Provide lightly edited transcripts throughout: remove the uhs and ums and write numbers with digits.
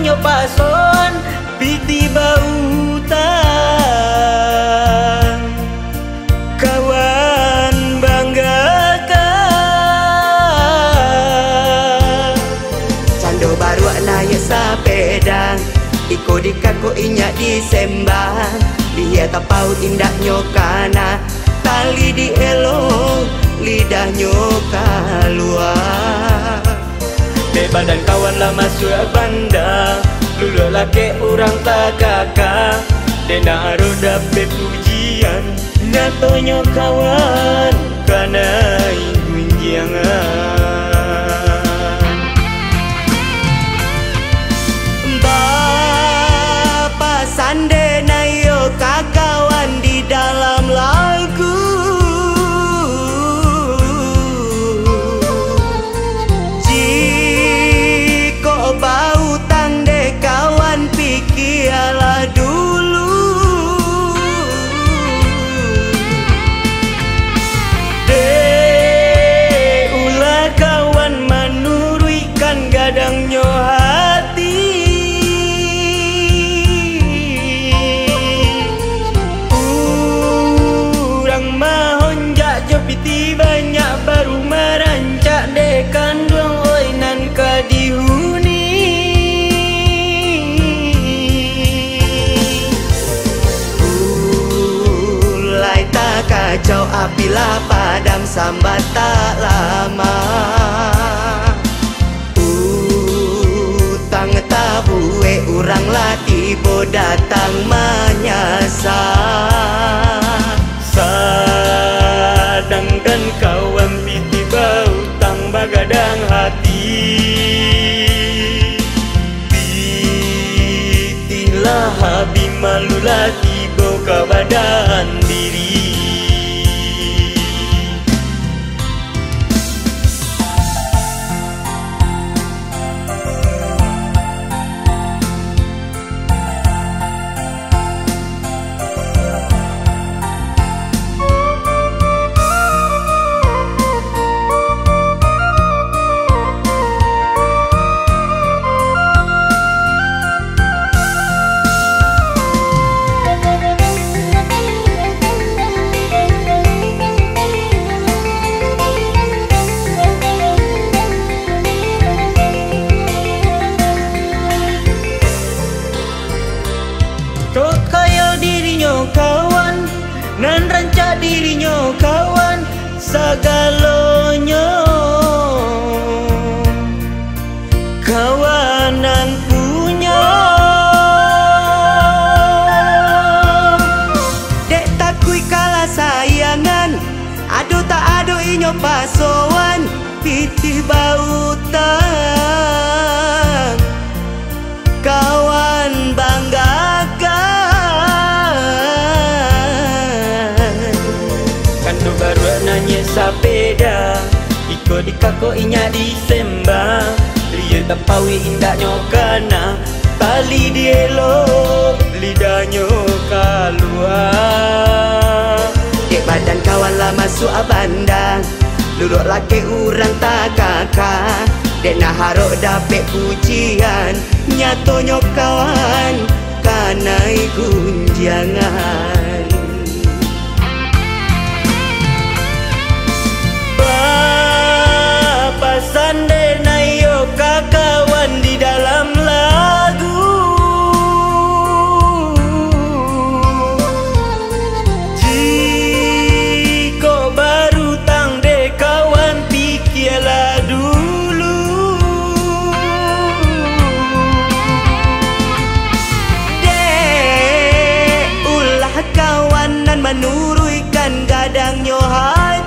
inyo pason piti bautan kawan banggakan cando baru naya sepeda iko di kako inya disembah dia tapau tindak nyokana tali di elo lidah nyoka luar de badan kawan lah masuk banda lulu laki orang tak kakak de naruh dapet pujian nyatonya kawan karena gunjangan Bapak sande nayo kakawan di dalam lagu jiko bau tangde kawan pikialah dulu de ulah kawan menurikan gadangnya hati piti banyak baru merancak dekan duang oi nan kadihuni ulai tak kacau apilah padam sambat tak lama utang tabue urang lah tiba datang menyasar sedangkan kawan piti bau tang bagadang hati pitilah habi malulah tiba ke badan diri kaya dirinya kawan nan rancak dirinya kawan segalanya kawanan punya dek takui kalah sayangan aduh tak aduh inyo pasowan piti bautan kawan banggakan kando baru nanya sepeda iko di kako inya disembah dia tapawi indaknya kana tali dielo lidahnya keluar dek badan kawan lah masuk abanda duduk laki orang tak kakak dek nak haruk dapet pujian nyatonya kawan kanai gunjangan Bapak sande nayo kakawan di dalam lagu jiko baru tang de kawan pikialah dulu dek ulah kawanan menurunkan gadangnya hati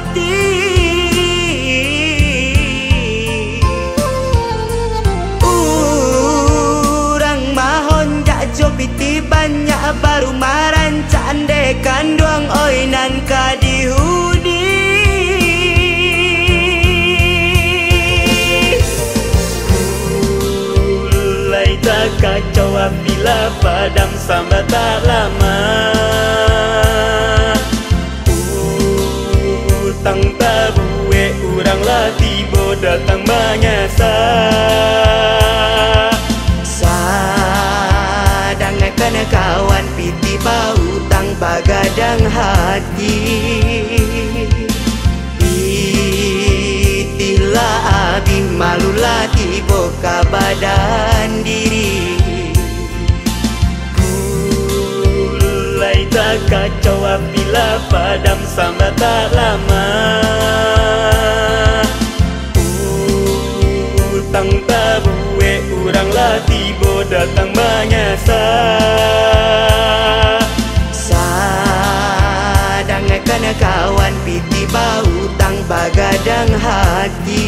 piti banyak baru marancak dekan duang oi nan kadihudi mulai tak kacau apila padam sambat tak lama utang tabue urang lah tiba datang menyasar bagadang hati. Itilah abi malulah tiba ka badan diri. Kulai tak kacau apabila padam sambat tak lama. Utang tabuwe urang lah tiba datang menyasa. Sadang kena kawan piti bau tang bagadang hati.